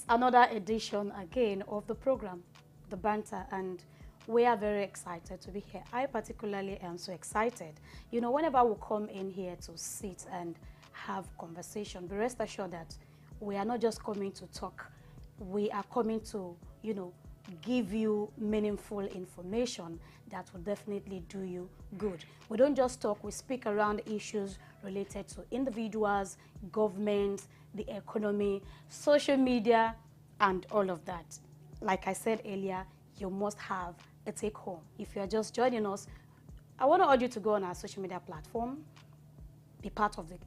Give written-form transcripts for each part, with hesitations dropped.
It's another edition again of the program, the Banter, and we are very excited to be here. I particularly am so excited. You know, whenever we come in here to sit and have conversation, be rest assured that we are not just coming to talk. We are coming to, you know, give you meaningful information that will definitely do you good. We don't just talk, we speak around issues related to individuals, government, the economy, social media, and all of that. Like I said earlier, you must have a take home. If you're just joining us, I want to urge you to go on our social media platform, be part of the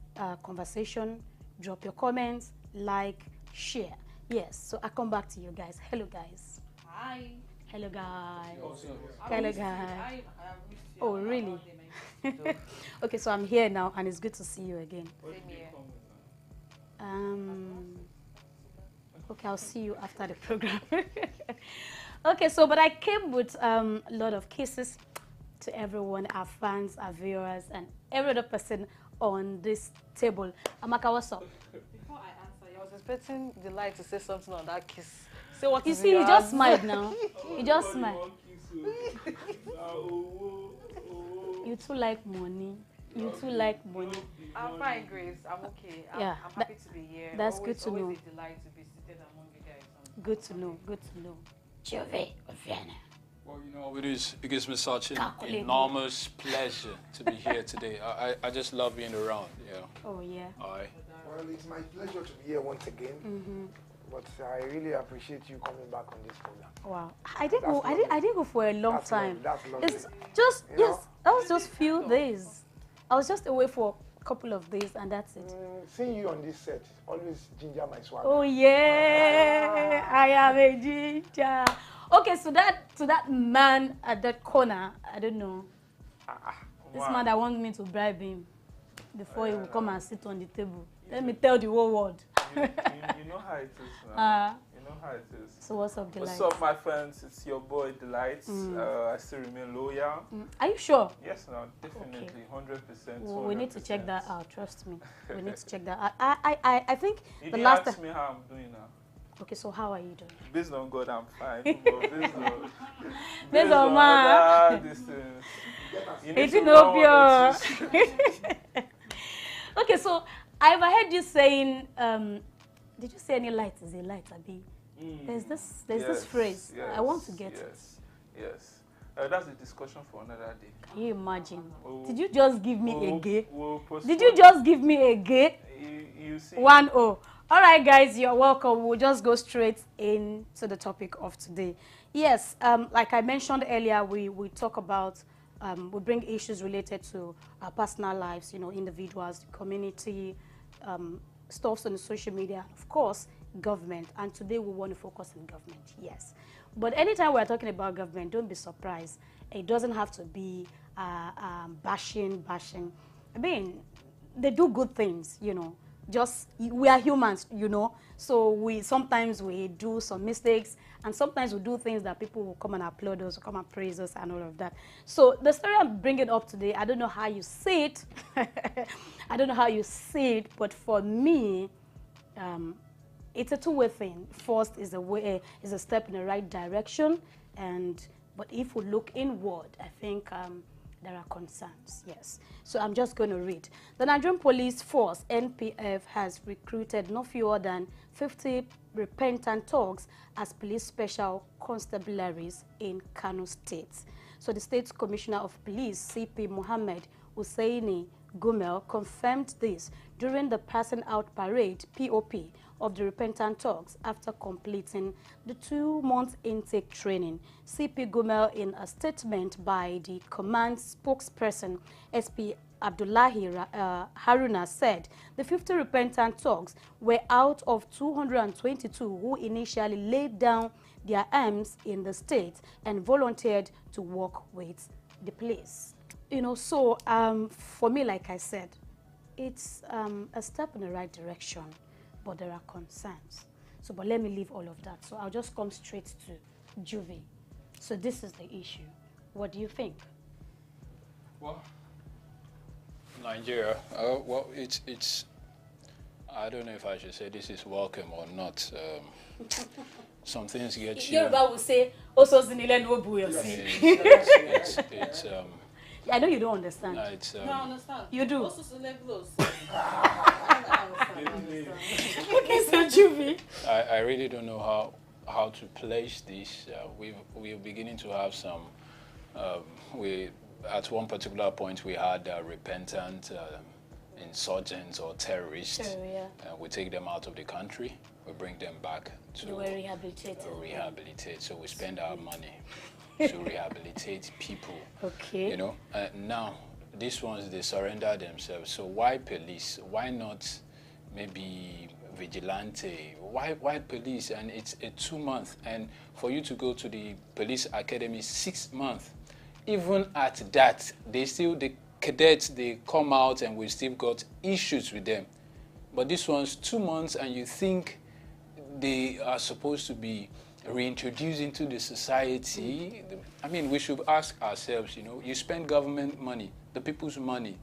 conversation, drop your comments, like, share. Yes, so I come back to you guys. Hello, guys. Hi. Hello, guys. I Hello, missed you. guys. I missed you. Oh, really? Okay, so I'm here now, and it's good to see you again. Same here. Okay, I'll see you after the program. Okay, so but I came with a lot of kisses to everyone, our fans, our viewers, and every other person on this table. Amaka, what's up? Before I answer, I was expecting the light to say something on that kiss. Say what You is see, in he your just hands? smiled now. He just smiled. You too like money. You too like money. I'm fine, Grace. I'm okay. Yeah, I'm happy to be here. that's good to know. Always a delight to be seated among you guys. Good to know. Good to know. Jove, Vienna. Well, you know, it gives me such an Calculate. enormous pleasure to be here today. I just love being around, yeah. Oh yeah. Aye. Well, it's my pleasure to be here once again. But I really appreciate you coming back on this program. Wow. I didn't go for a long That's time. lovely. That's lovely. It's just You know? yes. That was just few days. I was just away for a couple of days, and that's it. Seeing you on this set always ginger my swag. Oh yeah, I am a ginger. Okay, so that man at that corner, I don't know. This man that wants me to bribe him before he will come and sit on the table. Let me tell the whole world. You know how it is now. You know how it is. So what's up, Delight? What's up, my friends? It's your boy, Delight. I still remain loyal. Are you sure? Yes, no, definitely, 100%. Well, we need to check that out. Trust me, we need to check that out. I think You the didn't last ask time. me how I'm doing now. Okay, so how are you doing? Based on God, I'm fine. But Based on man. other distance. You need to It's know what Ethiopia. it is. Okay, so I've heard you saying, did you say any light is a light, Abi? There's this Yes, phrase. I want to get it. Yes. That's a discussion for another day. Can you imagine? Oh. Did you just give me a gay? We'll Did you just give me a gay? You see? 1-0. All right, guys, you're welcome. We'll just go straight into the topic of today. Yes, like I mentioned earlier, we talk about, we bring issues related to our personal lives, you know, individuals, community, stuffs on the social media, of course, government. And today we want to focus on government, yes. But anytime we're talking about government, don't be surprised. It doesn't have to be bashing. I mean, they do good things, you know. Just, we are humans, you know. So sometimes we do some mistakes, and sometimes we do things that people will come and applaud us, will come and praise us, and all of that. So the story I'm bringing up today, I don't know how you see it. I don't know how you see it, but for me, it's a two-way thing. First is a step in the right direction, but if we look inward, I think there are concerns, yes. So I'm just going to read. The Nigerian Police Force, NPF, has recruited no fewer than 50 repentant thugs as police special constabularies in Kano State. So the State Commissioner of Police, CP Mohammed Hussaini Gumel, confirmed this during the passing out parade, POP, of the repentant thugs after completing the 2-month intake training. CP Gumel, in a statement by the command spokesperson, SP Abdullahi Haruna, said the 50 repentant thugs were out of 222 who initially laid down their arms in the state and volunteered to work with the police. You know, so for me, like I said, it's a step in the right direction, but there are concerns. So, but let me leave all of that. So I'll just come straight to Juvie. So this is the issue. What do you think? Well, Nigeria, well, it's I don't know if I should say this is welcome or not. Some things get you. Yoruba will say, "Also, zinile no buyosi." It's I know you don't understand. no, it's No, I understand. You do. Also, celebrities. Okay, so Juvie. I really don't know how to place this. We're beginning to have some. We at one particular point we had repentant insurgents or terrorists. Sure, yeah. We take them out of the country. We bring them back to They were rehabilitated. rehabilitate. So we spend our money to rehabilitate people. Okay. You know, now these ones they surrender themselves. So why police? Why not maybe vigilante? Why police? And it's a 2 month, and for you to go to the police academy 6 months. Even at that, the cadets they come out and we still got issues with them. But this one's 2 months, and you think they are supposed to be reintroduced into the society. I mean, we should ask ourselves, you know, you spend government money, the people's money,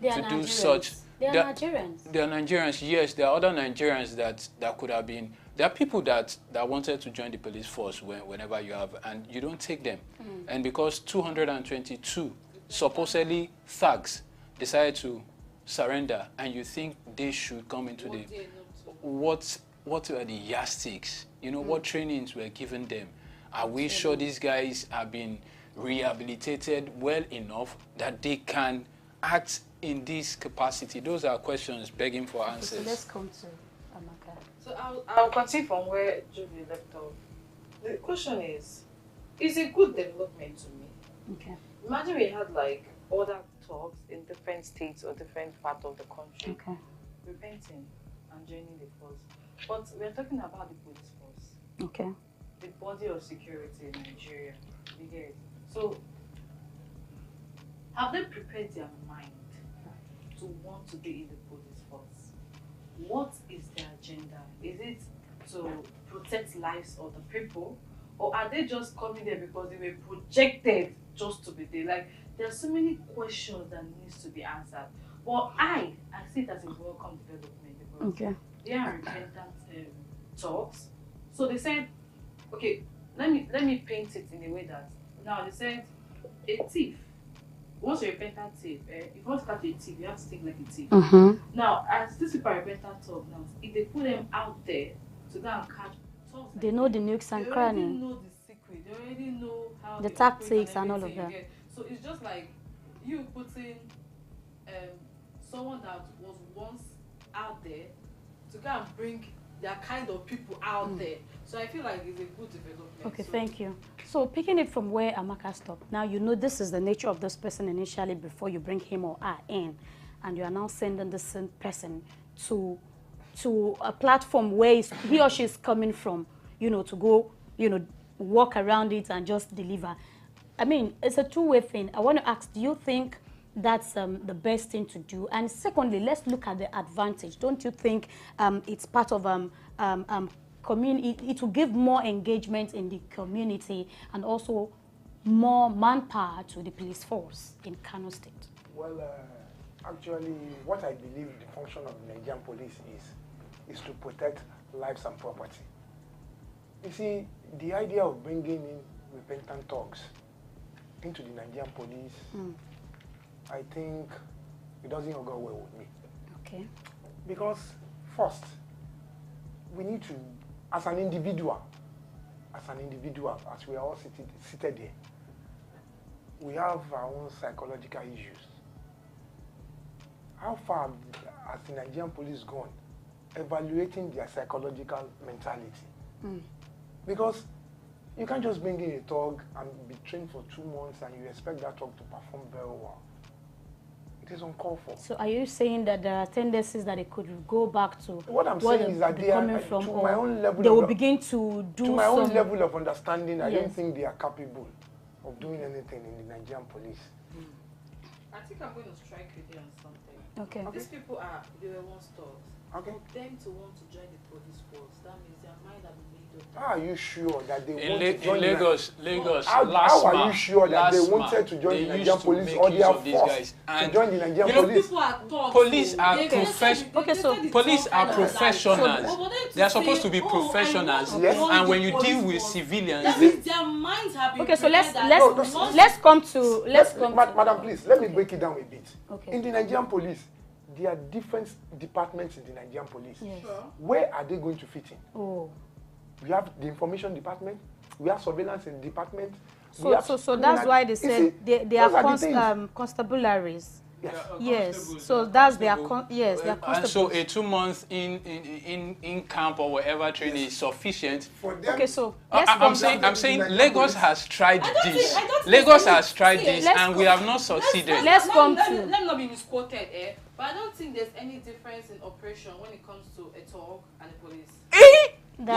They are to do Nigerians. such. They are Nigerians. There are Nigerians, yes. There are other Nigerians that could have been. There are people that wanted to join the police force whenever you have, and you don't take them. And because 222 supposedly thugs decided to surrender, and you think they should come into the what are the yardsticks? You know, what trainings were given them? Are we sure these guys have been rehabilitated well enough that they can act in this capacity? Those are questions begging for answers. So let's come to Amaka. So I'll continue from where Julie left off. The question is a good development to me. Okay. Imagine we had like other talks in different states or different parts of the country, Okay. repenting and joining the force. But we're talking about the police force, Okay. the body of security in Nigeria. You get it? So have they prepared their mind to want to be in the police force? What is their agenda? Is it to protect lives of the people, or are they just coming there because they were projected just to be there? Like, there are so many questions that needs to be answered. But I see it as a welcome development because Okay. they are repentant talks. So they said, okay, let me paint it in a way that now they said a thief. Once you're a repentant thief, if you want to catch a thief, you have to think like a thief. Now, as these people are repentant talk now, if they put them out there to go and catch talks, They know the nooks and they already crannies. know the secret. They already know how The they tactics operate and all of everything, that. you get. So it's just like you putting someone that was once out there to go and bring their kind of people out there. So I feel like it's a good development. Okay, so, thank you. So picking it from where Amaka stopped, now you know this is the nature of this person initially before you bring him or her in, and you are now sending this same person to a platform where he or she is coming from, you know, to go, you know, walk around it and just deliver. I mean, it's a two-way thing. I want to ask, do you think that's the best thing to do? And secondly, let's look at the advantage. Don't you think it's part of community? It will give more engagement in the community and also more manpower to the police force in Kano State? Well, actually, what I believe the function of the Nigerian police is to protect lives and property. You see, the idea of bringing in repentant thugs into the Nigerian police, I think it doesn't go well with me. Okay. Because first, we need to, as an individual, as we are all seated here, we have our own psychological issues. How far has the Nigerian police gone evaluating their psychological mentality? Because you can't just bring in a thug and be trained for 2 months and you expect that thug to perform very well. It is uncalled for. So are you saying that there are tendencies that they could go back to What I'm saying is that they are, coming from, to my own level, they will begin to do to my own some level of understanding, I don't Yes. think they are capable of doing anything in the Nigerian police. I think I'm going to strike with you on something. Okay. These people they were once thugs. Okay. For them to want to join the police force, that means their mind have been made How are you sure that they In, want to join in Lagos, how are you sure that they wanted to join the Nigerian police or they are forced to join the Nigerian police? People are taught, Police are Police are professionals. They are supposed to be oh, professionals, Yes. and when you deal with civilians, that means their minds have been Okay, so let's prepared that come to Madam, please, let me break it down a bit. Okay. In the Nigerian police, there are different departments in the Nigerian police. Yes. Where are they going to fit in? Oh. We have the information department, we have surveillance in the department. So that's why they said they are constabularies. Yes. Yes. So that's their they are and constables. so a 2 month in camp or whatever training is sufficient. For them, Okay, so I'm saying Lagos has tried this. Lagos has tried this, and we have not succeeded. Let's come let to. me not be misquoted, but I don't think there's any difference in operation when it comes to a talk and the police. No.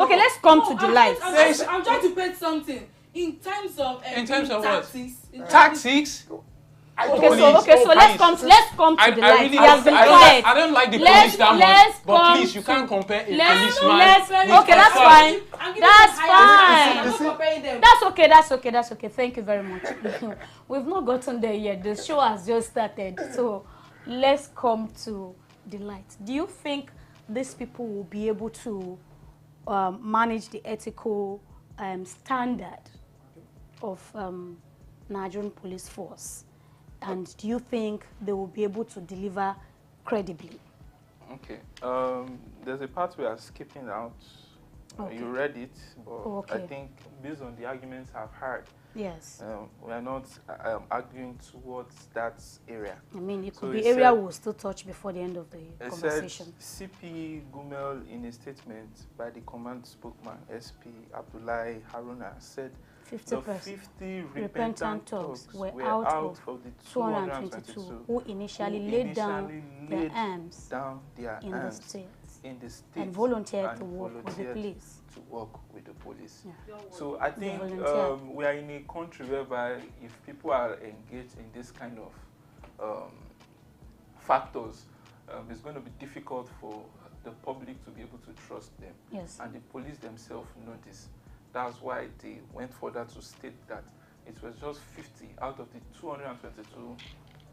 Okay, let's come to the light. I'm trying to paint something in terms of tactics. what? Tactics. Okay, so let's come to the light. He has been quiet. I don't like the police that much, but please, you can't compare a policeman. Okay, that's fine. That's fine. I'm not comparing them. That's okay. Thank you very much. We've not gotten there yet. The show has just started. So let's come to the light. Do you think these people will be able to manage the ethical standard of Nigerian police force? And do you think they will be able to deliver credibly? Okay. There's a part we are skipping out. You read it, but I think based on the arguments I've heard, yes, we are not arguing towards that area. I mean, it could be area we'll still touch before the end of the conversation. Said CP Gumel, in a statement by the command spokesman, SP Abdullahi Haruna, said 50 repentant thugs were out of the 222 who initially laid down their arms in the state and volunteered to work with the police. Yeah. So I think we are in a country whereby if people are engaged in this kind of factors, it's going to be difficult for the public to be able to trust them. Yes. And the police themselves know this. That's why they went further to state that it was just 50 out of the 222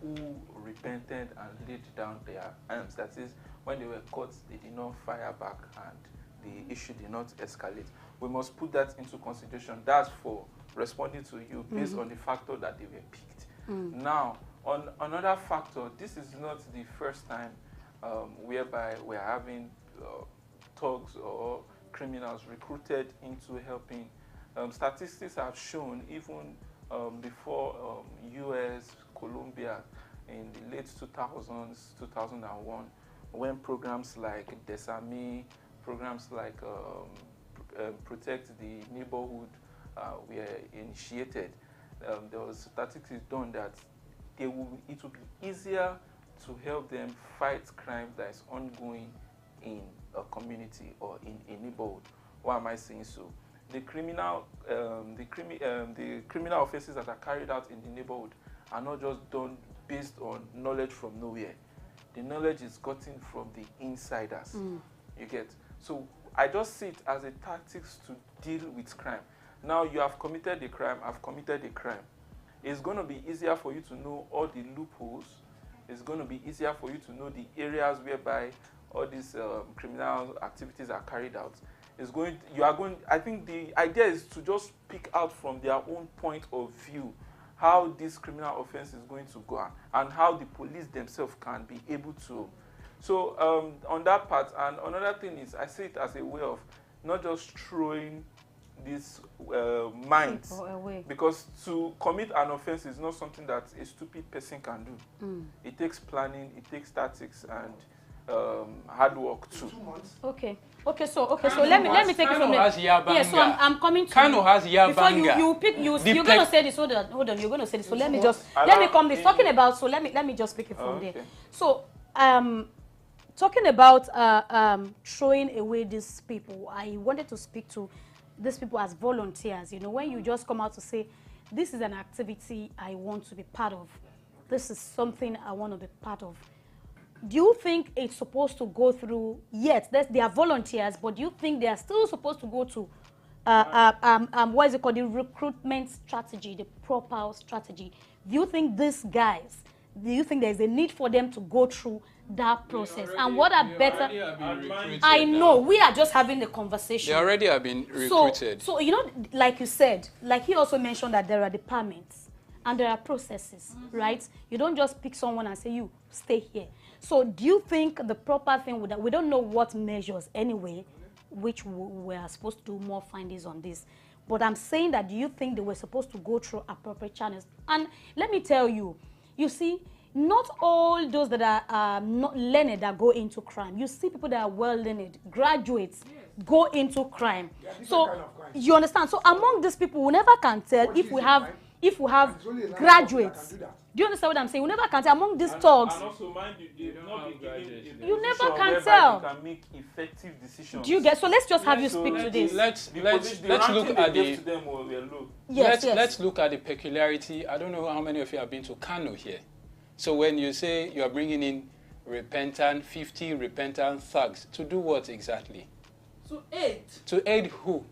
who repented and laid down their arms. That is, when they were caught, they did not fire back and the issue did not escalate. We must put that into consideration. That's for responding to you based on the factor that they were picked. Now, on another factor, this is not the first time whereby we're having thugs or criminals recruited into helping. Statistics have shown even before US, Colombia in the late 2000s, 2001, when programs like Desami, programs like Protect the Neighborhood were initiated, there was statistics done that it will be easier to help them fight crime that is ongoing in a community or in a neighborhood. Why am I saying so? The criminal offenses that are carried out in the neighborhood are not just done based on knowledge from nowhere. The knowledge is gotten from the insiders. You get? So I just see it as a tactics to deal with crime. Now you have committed a crime, I've committed a crime. It's going to be easier for you to know all the loopholes. It's going to be easier for you to know the areas whereby all these criminal activities are carried out. I think the idea is to just pick out from their own point of view how this criminal offense is going to go and how the police themselves can be able to. So on that part, and another thing is I see it as a way of not just throwing these minds, because to commit an offense is not something that a stupid person can do. It takes planning, it takes tactics, and hard work too. 2 months. Okay. So let me take it from there. Yes, so I'm coming to Kano has Yabanga. Before you're gonna say this. Hold on, you're gonna say this. So let me come this talking about. So let me just pick it from there. So talking about throwing away these people, I wanted to speak to these people as volunteers. You know, when you just come out to say, this is an activity I want to be part of. This is something I want to be part of. do you think it's supposed to go through, yes, they are volunteers, but do you think they are still supposed to go to, what is it called, the recruitment strategy, the proper strategy? Do you think these guys, do you think there's a need for them to go through that process? And what are better? I know, we are just having the conversation. They already have been recruited. So, you know, like you said, like he also mentioned that there are departments and there are processes, right? You don't just pick someone and say, you stay here. So do you think the proper thing would, we don't know what measures anyway, which we are supposed to do more findings on this. But I'm saying that, do you think they were supposed to go through appropriate channels? And let me tell you, you see, not all those that are not learned that go into crime. You see people that are well learned, graduates, go into crime. So kind of you understand? So among these people, we never can tell if we have graduates. Do you understand what I'm saying? We never can tell among these thugs. And also, mind you never can tell. You can make effective decisions. Do you get? So let's just have you speak to this. Let's look at the. Let's look at the peculiarity. I don't know how many of you have been to Kano here. So when you say you are bringing in 50 repentant thugs, to do what exactly? To aid. To aid who?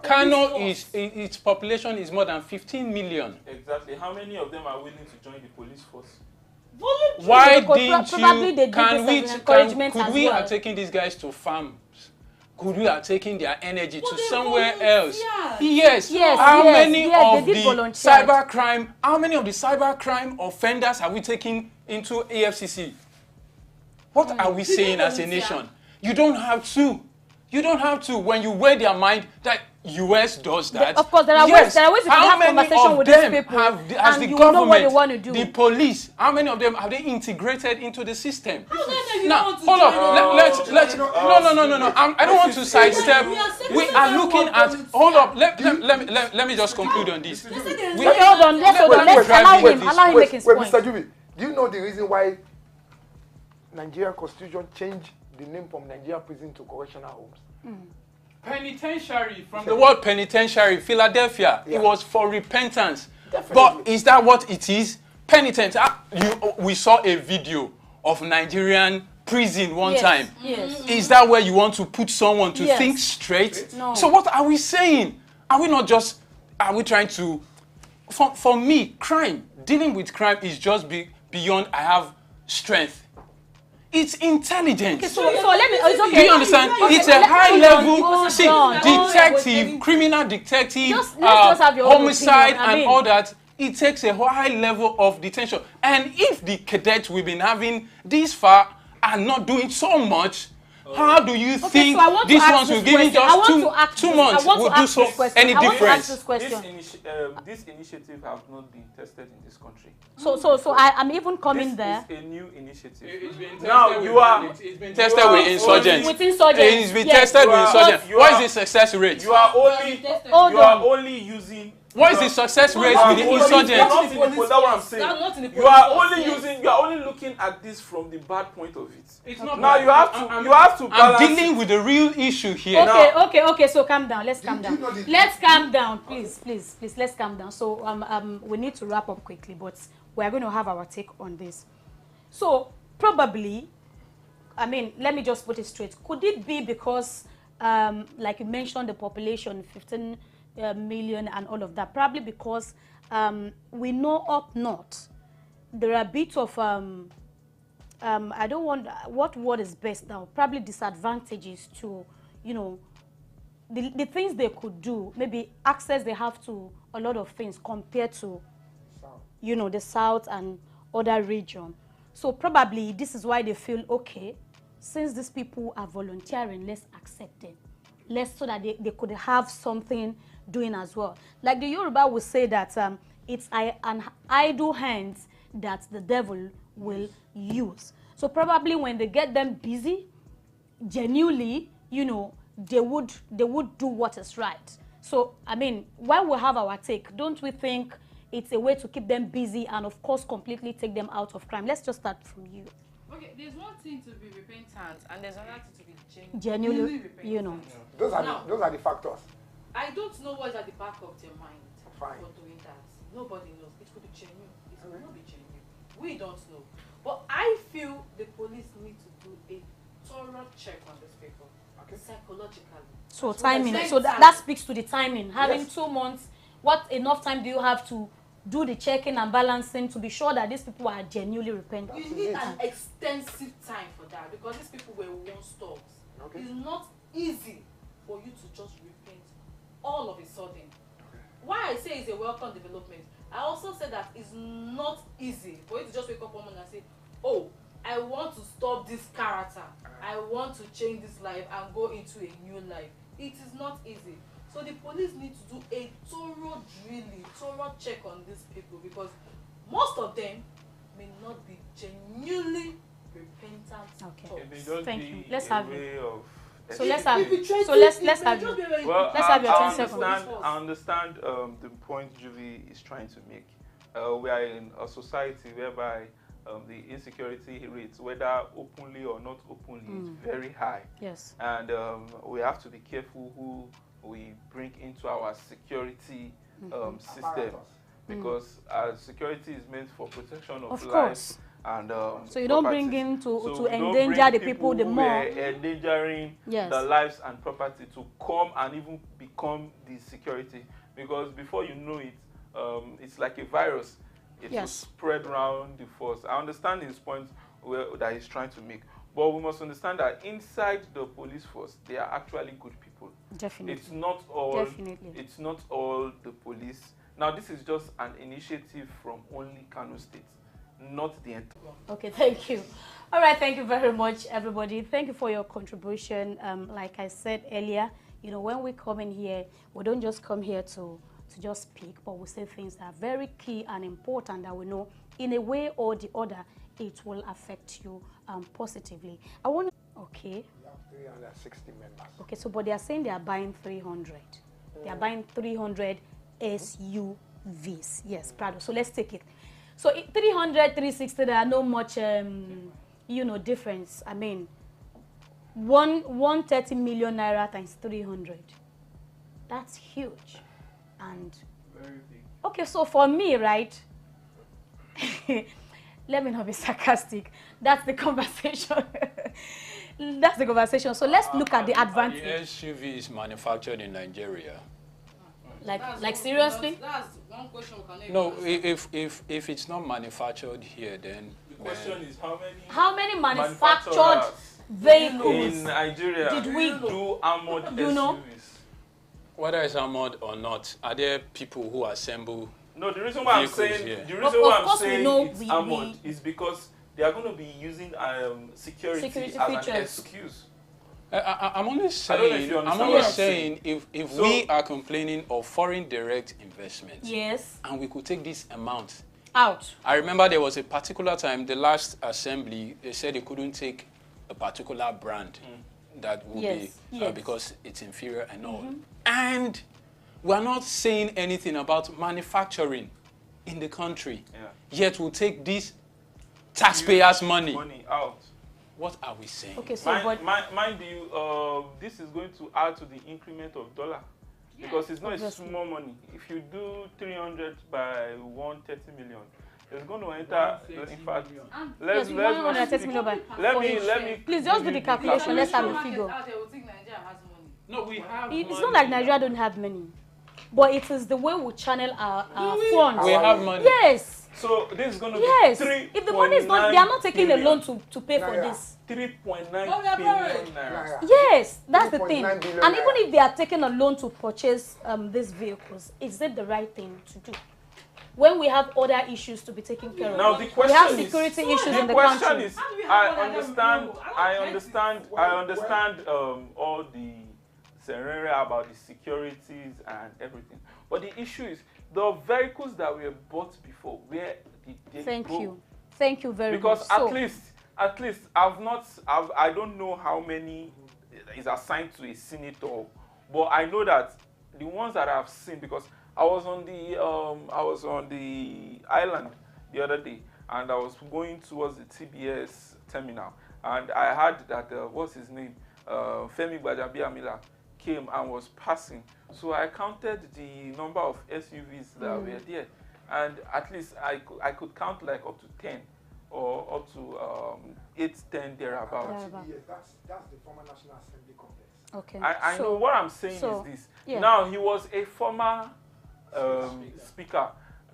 Kano its population is more than 15 million. Exactly. How many of them are willing to join the police force? Why didn't could we have taken these guys to farms? Could we have taken their energy to somewhere else? Yes. How many of the cybercrime offenders have we taken into AFCC? What are we saying as a nation? You don't have to. You don't have to. When you wear their mind that US does that. Of course, there are ways to have conversation with these people. Has the government, the police, how many of them have they integrated into the system? Now, hold up. Let's. No. I don't want to sidestep. We are looking at. Hold up. Let me just conclude on this. Hold on. Let's allow him make his point. Mr. Jubi, do you know the reason why Nigerian Constitution changed the name from Nigeria prison to correctional homes? Penitentiary, from the word penitentiary, Philadelphia, it was for repentance. Definitely. But is that what it is? Penitent. We saw a video of Nigerian prison one time. Yes. Is that where you want to put someone to think straight? No. So what are we saying? Are we trying to, for me, dealing with crime is just beyond I have strength. It's intelligence. Okay, so let me. It's okay. Do you understand? Okay, it's a high level. Detective, criminal detective, homicide, and all that. It takes a high level of detention. And if the cadets we've been having this far are not doing so much, how do you think these ones will give it just 2 months will do so any difference? This initiative have not been tested in this country. So I'm even coming there. This is a new initiative. It's been tested with insurgents. It's been tested with insurgents. What is the success rate? You are only using. What is the success rate with the insurgents? That's what I'm saying. You are only looking at this from the bad point of it. It's not now bad. you have to balance. I'm dealing with the real issue here. Okay. So calm down. Let's calm down. Let's calm down, please. Let's calm down. So we need to wrap up quickly, but we are going to have our take on this. So probably, I mean, let me just put it straight. Could it be because, like you mentioned, the population 15 million and all of that? Probably because we know up north there are a bit of I don't want, what word is best now, probably disadvantages to, you know, the things they could do, maybe access they have to a lot of things compared to, you know, the south and other region. So probably this is why they feel, okay, since these people are volunteering, let's accept them. So that they could have something doing as well. Like the Yoruba will say that it's an idle hands that the devil will use. So probably when they get them busy, genuinely, you know, they would do what is right. So, I mean, while we have our take, don't we think it's a way to keep them busy and, of course, completely take them out of crime? Let's just start from you. Okay, there's one thing to be repentant and there's another thing to be genuinely repentant. You know. Those are the factors. I don't know what's at the back of their mind for doing that. Nobody knows. It could be genuine. It could not be genuine. We don't know. But I feel the police need to do a thorough check on these people, psychologically. So That's what I timing. said. So that speaks to the timing. Having Yes. 2 months, what enough time do you have to do the checking and balancing to be sure that these people are genuinely repentant? You need an extensive time for that because these people were once thugs. Okay. It's not easy for you to just repent all of a sudden. Why I say it's a welcome development, I also say that it's not easy for you to just wake up one morning and say, oh, I want to stop this character. I want to change this life and go into a new life. It is not easy. So the police need to do a thorough drilling, thorough check on these people because most of them may not be genuinely repentant. Okay. It may just Thank be you. Let's a have way it. of So let's have If you try so to- let's if have you you. just be very- Well, Let's have your 10 I seconds. understand the point Juvi is trying to make. We are in a society whereby the insecurity rates, whether openly or not openly, is very high. Yes. And we have to be careful who we bring into our security system Apparatus. because security is meant for protection Of life course. and So you don't bring properties. in to So we don't endanger bring the people the who more. were endangering Yes. the lives and property to come and even become the security because before you know it, it's like a virus. It will Yes. spread around the force. I understand his point that he's trying to make, but we must understand that inside the police force, they are actually good people. Definitely. It's not all. Definitely. It's not all the police. Now, this is just an initiative from only Kano State, not the entire. Okay, thank you. All right, thank you very much, everybody. Thank you for your contribution. Like I said earlier, you know, when we come in here, we don't just come here to just speak, but we say things that are very key and important that we know in a way or the other, it will affect you positively. I want to, okay. We have 360 members. Okay, so but they are saying they are buying 300. They are buying 300 SUVs. Yes, Prado. So let's take it. So 300, 360, there are no much, you know, difference. I mean, 130 million naira times 300. That's huge. And Very big. okay, so for me, right? Let me not be sarcastic. That's the conversation. That's the conversation. So let's look at the The advantage. SUV is manufactured in Nigeria. Like seriously? That's one question we can No, if it's not manufactured here, then The question is How many manufactured manufacturers vehicles? in Nigeria Did we do armored you know? SUVs? whether it's armored or not, are there people who assemble? No, the reason why I'm Vehicles, saying yeah. the Of reason why I'm course we saying know it's we- armored is because they are going to be using security Security as an features. excuse. I'm only I don't know if saying, you I'm understand only what I'm saying, saying. if So- we are complaining of foreign direct investments, Yes. and we could take this amount. Out. I remember there was a particular time, the last assembly, they said they couldn't take a particular brand that would Yes, be yes. because it's inferior and all. And we're not saying anything about manufacturing in the country. Yeah. Yet we'll take this taxpayers' money. Money out. What are we saying? Okay, so but Mind you, this is going to add to the increment of dollar because it's not obviously. a small money. If you do 300 by 130 million, it's going to enter. In fact, yes, 130 million by let for me each. let me. Please just do the calculation. Let's have a market figure. out there will think Nigeria has money. No, we have. It's not like Nigeria don't have money, but it is the way we channel our funds. We have money. Yes. So this is going to Yes. be 3. If the money is not, they are not taking a loan to pay for Naira. this. 3.9 But we are billion borrowing. naira. Yes, that's the thing. 3.9 And billion even naira. if they are taking a loan to purchase these vehicles, is it the right thing to do? When we have other issues to be taken care of. Now the we question have is, security issues in the question country. is, How do we have I more than them? understand, No, I don't understand, get I understand all the scenario about the securities and everything. But the issue is the vehicles that were bought before, where did they Thank go? you. Thank you very Because much. at least I don't know how many is assigned to a senator, but I know that the ones that I've seen, because I was on the island the other day and I was going towards the TBS terminal and I heard that what's his name, Femi Gbajabiamila came and was passing. So I counted the number of SUVs that were there, and at least I could count like up to 10 or up to 8, 10 thereabouts. Yes, that's the former National Assembly complex. Okay. I know what I'm saying is this. yeah. Now, he was a former speaker.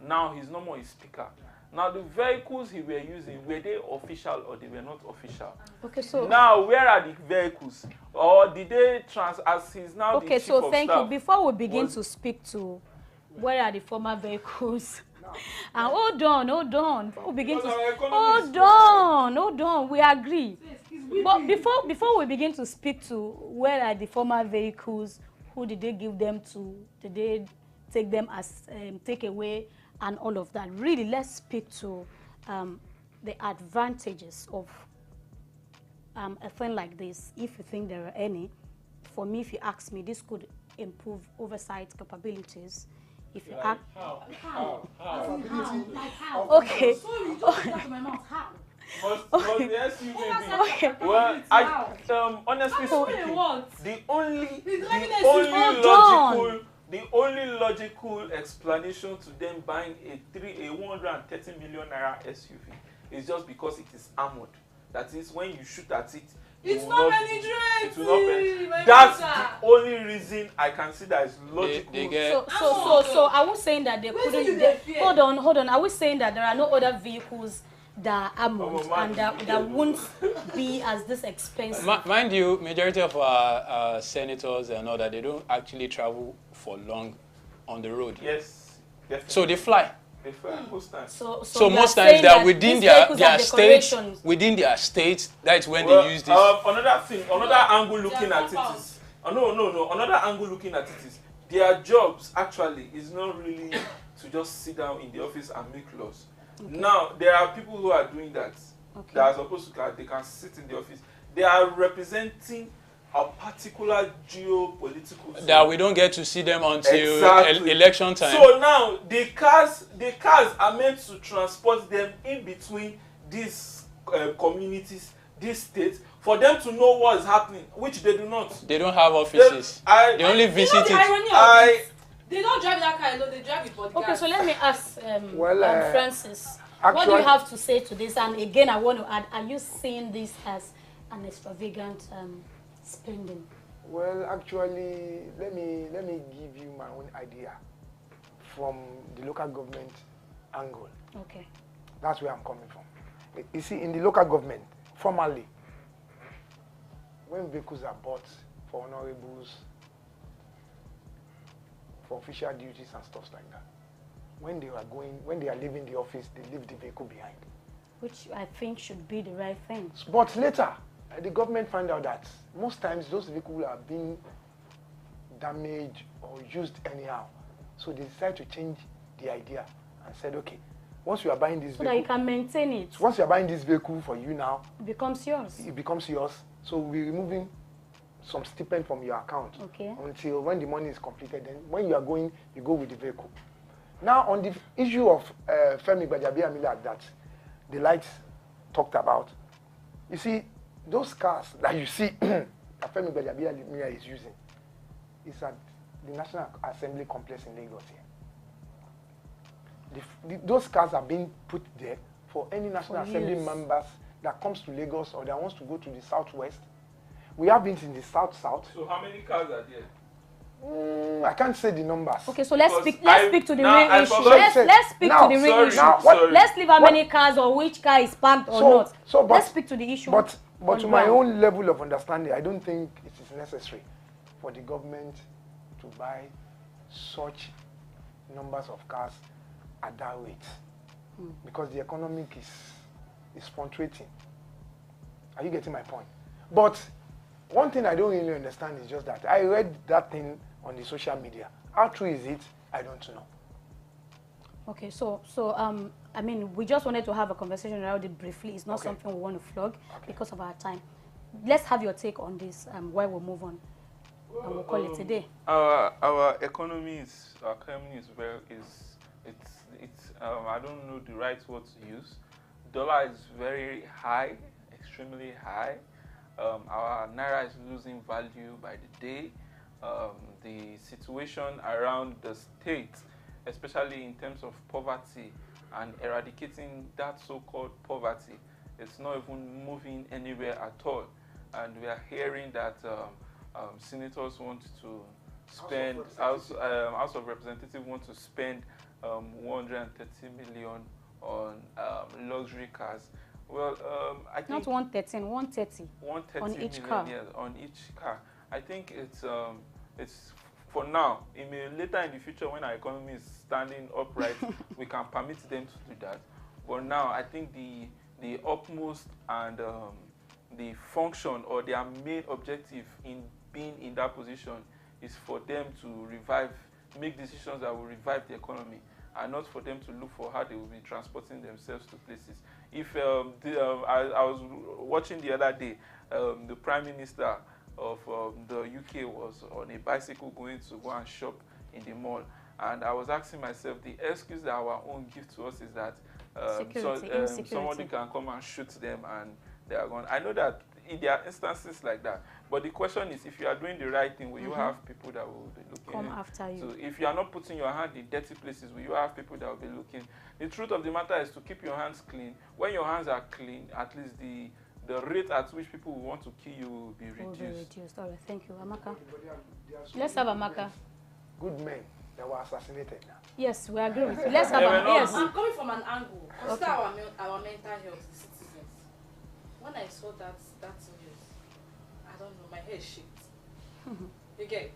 Now, he's no more a speaker. Now, the vehicles he were using, were they official or they were not official? Okay, so now, where are the vehicles? Or did they as he's now the okay, chief so of thank staff, you. Before we begin to speak to where are the former vehicles, and hold on. Before we begin to hold on. We agree. But before we begin to speak to where are the former vehicles, who did they give them to? Did they take them as take away and all of that? Really, let's speak to the advantages of a thing like this, if you think there are any. For me, if you ask me, this could improve oversight capabilities. If you ask, how? okay. Sorry, you just got to my mouth. How? Must the SUV Okay. Well, honestly speaking, What? the only Hold the only logical explanation to them buying a 130 million naira SUV is just because it is armored. That is, when you shoot at it, It's will not not- penetrating. it will not penetrate. My That's daughter. the only reason I can see that is logical. They get So are we saying that they Where do you couldn't? dey fear? Hold on. Are we saying that there are no other vehicles that are armored Oh, man. and that won't be as this expensive? Mind you, majority of our senators and all that, they don't actually travel for long on the road. Yes, definitely. So they fly. They fly most times. So So you are most times saying they're that within these vehicles are their states. decorations. Within their states, that's when Well, they use this. another angle looking at it is no. Another angle looking at it is their jobs actually is not really to just sit down in the office and make laws. Okay. Now there are people who are doing that. Okay. That are supposed to they can sit in the office. They are representing a particular geopolitical zone. That we don't get to see them until Exactly. election time. So now the cars are meant to transport them in between these communities, these states, for them to know what is happening, which they do not. They don't have offices. They only You know visit the it. irony of I- this? They don't drive that car alone, they drive with bodyguards. Okay, so let me ask Francis, what do actually- you have to say to this? And again, I want to add, are you seeing this as an extravagant spending? Well, actually, let me give you my own idea from the local government angle. Okay. That's where I'm coming from. You see, in the local government, formally, when vehicles are bought for honorables, for official duties and stuff like that, when they are leaving the office, they leave the vehicle behind. Which I think should be the right thing. But later, the government find out that most times those vehicles are being damaged or used anyhow. So they decide to change the idea and said, okay, once you are buying this So that you vehicle, can maintain it. once you are buying this vehicle for you now, It becomes yours. it becomes yours. So we're removing some stipend from your account Okay. until when the money is completed. Then when you are going, you go with the vehicle. Now on the issue of Femi Gbajabiamila that the lights talked about, you see, those cars that you see that Femi Gbajabiamila is using is at the National Assembly complex in Lagos here. Those cars are being put there for any National Assembly years. members that comes to Lagos or that wants to go to the southwest. We have been in the south. So how many cars are there? I can't say the numbers. Okay, so let's Because speak to the now real I issue. forgot- Let's speak Now, to the real sorry, issue. now, sorry. Let's leave how What- many cars or which car is parked or not. But Let's speak to the issue. But on to my ground. own level of understanding, I don't think it is necessary for the government to buy such numbers of cars at that rate, because the economic is fluctuating. Are you getting my point? But one thing I don't really understand is just that I read that thing on the social media. How true is it? I don't know. Okay, so I mean, we just wanted to have a conversation around it briefly. It's not Okay. something we want to flog Okay. because of our time. Let's have your take on this while we move on. And we'll call it today. Our economy is I don't know the right word to use. Dollar is very high, extremely high. Our naira is losing value by the day. The situation around the state, especially in terms of poverty, and eradicating that so-called poverty. It's not even moving anywhere at all. And we are hearing that senators want to spend, House of Representatives want to spend 130 million on luxury cars. Well, I think Not 113, 130. 130 on each million, car. yes, on each car. I think it's for now. It may later in the future, when our economy is standing upright, we can permit them to do that. But now, I think the utmost and the function or their main objective in being in that position is for them to make decisions that will revive the economy, and not for them to look for how they will be transporting themselves to places. If I was watching the other day, the Prime Minister of the UK was on a bicycle going to go and shop in the mall, and I was asking myself, the excuse that our own give to us is that somebody can come and shoot them and they are gone. I know that there are instances like that, but the question is, if you are doing the right thing, will you have people that will be looking Come after you. So if you are not putting your hand in dirty places, will you have people that will be looking? The truth of the matter is to keep your hands clean. When your hands are clean, at least the rate at which people will want to kill you will be reduced. All right, thank you. Amaka. There are so Let's many have Amaka. good men that were assassinated now. Yes, we agree with you. Let's have Yeah, Yes. I'm coming from an angle. Consider Okay. our mental health, the citizens. When I saw that news, I don't know, my head shakes. You get it?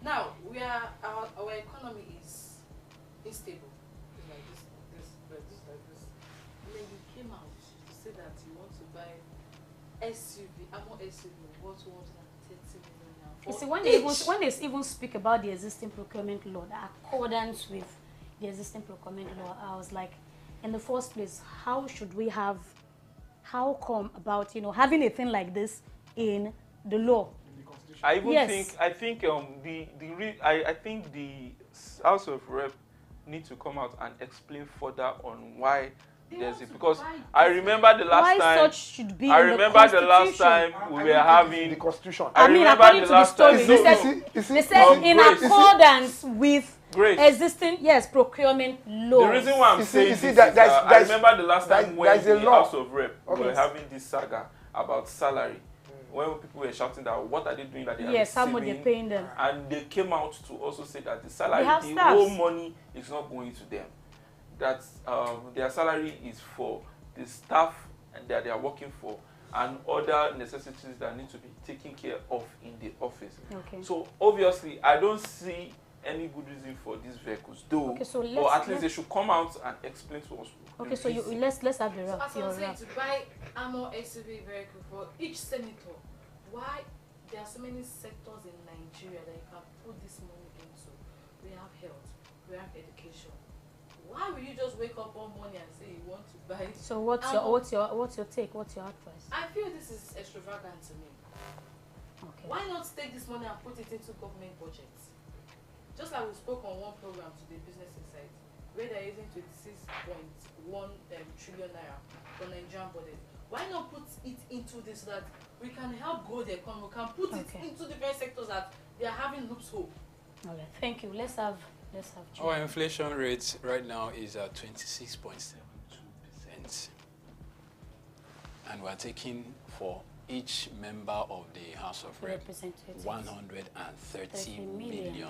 Now our economy is unstable. It's like this. And then you came out to say that you want to buy SUV, ammo SUV, what 130 million now. You see, For when they even speak about the existing procurement law, the accordance with the existing procurement law, I was like, in the first place, how come about, having a thing like this in the law? I even Yes. think I think the House of Rep need to come out and explain further on why They there's want it, to because buy I this. remember the last Why time such should be I in remember the the last Constitution? time we I were don't think having the Constitution. I mean, remember according the to the last story, time- they No, said, no. they said in Grace. accordance with Grace. existing, procurement laws. The reason why I'm You see- saying you see this that is there's- I there's- remember the last time when there's a the law. House of Rep Okay. were having this saga about salary, when people were shouting that what are they doing that they Yes, are how much they're receiving, paying them. and they came out to also say that the salary, They have the staffs. whole money is not going to them. That their salary is for the staff and that they are working for, and other necessities that need to be taken care of in the office. Okay. So obviously, I don't see any good reason for these vehicles, though. Okay, so or at least they should come out and explain to us. the Okay, so reason. let's have the So wrap. as I Your was saying, wrap. to buy armor SUV vehicle for each senator, why there are so many sectors in Nigeria that you can put this money into? We have health, we have education. Why will you just wake up one morning and say you want to buy? So what's your take? What's your advice? I feel this is extravagant to me. Okay. Why not take this money and put it into government budgets? Just like we spoke on one program today, Business Insight, where they're using 26.1 trillion naira for Nigerian budget. Why not put it into this so that we can help grow the economy? We can put it into different sectors that they are having loophole. All right. Thank you. Let's have. Our inflation rate right now is at 26.72%, and we're taking for each member of the House of Representatives. 130 million.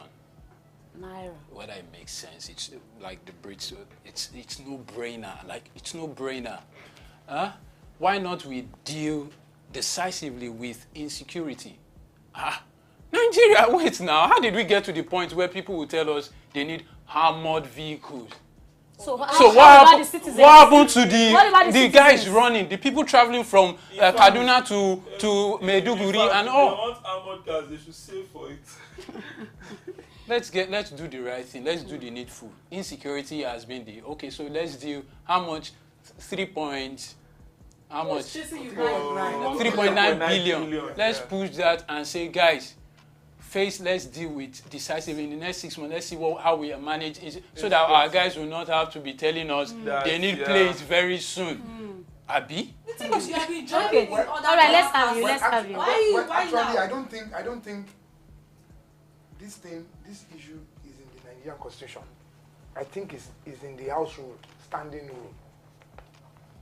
Naira. Whether it makes sense, it's like the Brits. It's no brainer. Like it's no brainer. Why not we deal decisively with insecurity? Nigeria, wait now. How did we get to the point where people will tell us they need armored vehicles? So So how what about happened? the citizens? What happened to What about the the guys citizens? running? The people traveling from Kaduna to Maiduguri and all. If they want armored cars, they should save for it. Let's do the right thing. Let's do the needful. Insecurity has been so let's do how much? 3.9 billion. Let's push that and say, guys, let's deal with decisively in the next 6 months. Let's see how we manage it so that our guys will not have to be telling us they need planes very soon. Abi? The thing is, you have been joining Okay. in other All right, let's have you. countries. Let's have you. Why Actually, now? I don't think this issue is in the Nigerian Constitution. I think it's in the House rule, standing room.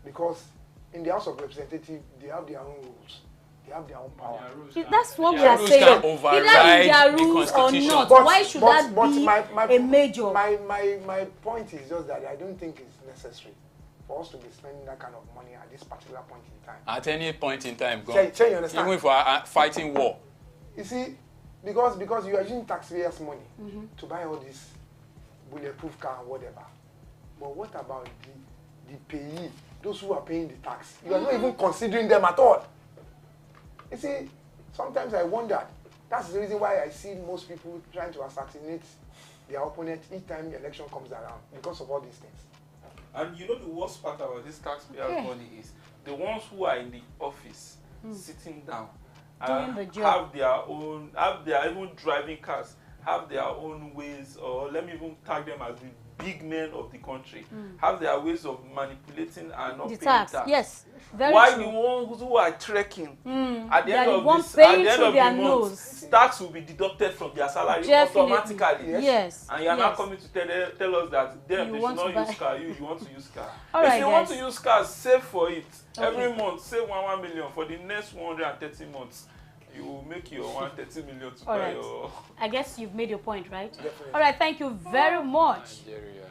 Because in the House of Representatives, they have their own rules. They have their own power. That's what we Their are rules saying. can Either override their the rules or Constitution. not. But- Why should but- that but be my- a major? My point is just that I don't think it's necessary for us to be spending that kind of money at this particular point in time. At any point in time, Say you understand? even if we are fighting war. You see, because you are using taxpayers' money Mm-hmm. to buy all this bulletproof car and whatever. But what about the payee, those who are paying the tax? You are not even considering them at all. You see, sometimes I wonder. That's the reason why I see most people trying to assassinate their opponent each time the election comes around, because of all these things. And you know the worst part about this taxpayer Yeah. money is the ones who are in the office sitting down Doing the job. have their even driving cars, have their own ways, or let me even tag them as the big men of the country, have their ways of manipulating and not The paying tax, tax. yes. Very Why true. the ones who are trekking at the They are end the of ones this, at paying the end through of their the nose. month, tax will be deducted from their salary Definitely. automatically. Yes. And you are now yes. coming to tell us that them You they want should to not buy- use car. You want to use car. All If right, you want guys. to use cars, save for it. Okay. Every month, save 1 million for the next 130 months. You will make your 130 million to All buy right. your. I guess you've made your point, right? Definitely. All right, thank you very much. Nigeria.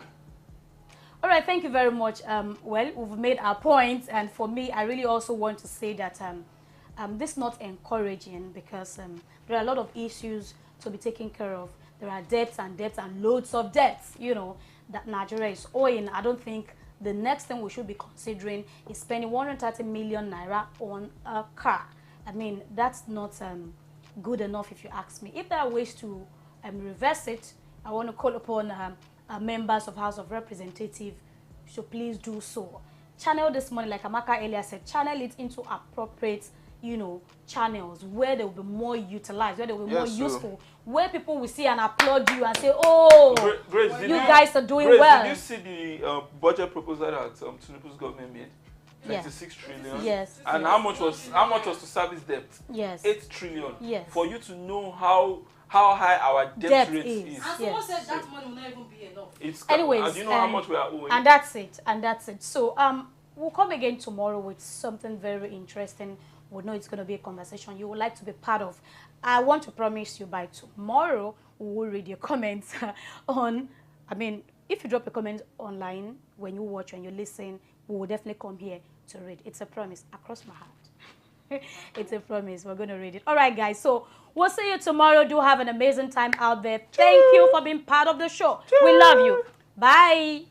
All right, thank you very much. Well, we've made our points, and for me, I really also want to say that this is not encouraging, because there are a lot of issues to be taken care of. There are debts and loads of debts, that Nigeria is owing. I don't think the next thing we should be considering is spending 130 million naira on a car. I mean, that's not good enough, if you ask me. If there are ways to reverse it, I want to call upon members of House of Representatives to please do so. Channel this money, like Amaka earlier said, channel it into appropriate, channels where they will be more utilized, where they will be more Yes, so- useful, where people will see and applaud you and say, oh, Grace, did you guys are doing well. Did you see the budget proposal that Tinubu's government made? Yeah. 26 trillion. Yes. And yes. how much was to service debt? Yes. 8 trillion. Yes. For you to know how high our debt Debt rate is. is. And someone Yes. said that money will not even be enough. It's Anyways, do you know how much we are owing? And that's it. So we'll come again tomorrow with something very interesting. We know it's going to be a conversation you would like to be part of. I want to promise you by tomorrow we will read your comments on. I mean, if you drop a comment online when you watch and you listen, we will definitely come here to read. It's a promise across my heart. It's a promise. We're going to read it. All right, guys. So we'll see you tomorrow. Do have an amazing time out there. Thank you for being part of the show. We love you. Bye.